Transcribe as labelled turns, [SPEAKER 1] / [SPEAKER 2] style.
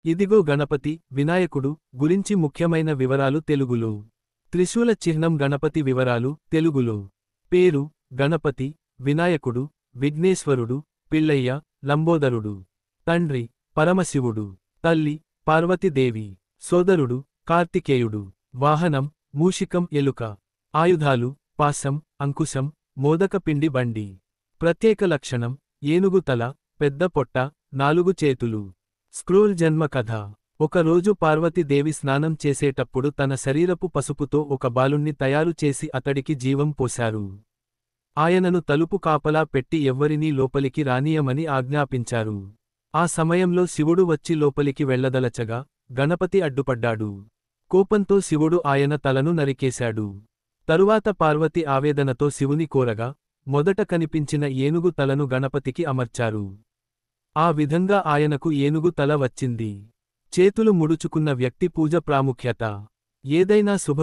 [SPEAKER 1] ఇదిగో గణపతి, వినాయకుడు గురించి ముఖ్యమైన వివరాలు తెలుగులో. త్రిశూల చిహ్నం గణపతి వివరాలు తెలుగులో. పేరు గణపతి, వినాయకుడు, విఘ్నేశ్వరుడు, పిళ్ళయ్య, లంబోదరుడు. తండ్రి పరమశివుడు. తల్లి పార్వతీదేవి. సోదరుడు కార్తికేయుడు. వాహనం మూషికం ఎలుక. ఆయుధాలు పాశం, అంకుశం, మోదకపిండి బండి. ప్రత్యేక లక్షణం ఏనుగు తల, పెద్ద పొట్ట, 4 చేతులు. స్క్రోల్ జన్మ కథ. ఒకరోజు పార్వతీదేవి స్నానం చేసేటప్పుడు తన శరీరపు పసుపుతో ఒక బాలుణ్ణి తయారు చేసి అతడికి జీవం పోశారు. ఆయనను తలుపు కాపలా పెట్టి ఎవ్వరినీ లోపలికి రానీయమని ఆజ్ఞాపించారు. ఆ సమయంలో శివుడు వచ్చి లోపలికి వెళ్లదలచగా గణపతి అడ్డుపడ్డాడు. కోపంతో శివుడు ఆయన తలను నరికేశాడు. తరువాత పార్వతి ఆవేదనతో శివుని కోరగా మొదట కనిపించిన ఏనుగు తలను గణపతికి అమర్చారు. ఆ విధంగా ఆయనకు ఏనుగు తల వచ్చింది. చేతులు ముడుచుకున్న వ్యక్తి పూజ ప్రాముఖ్యత. ఏదైనా శుభ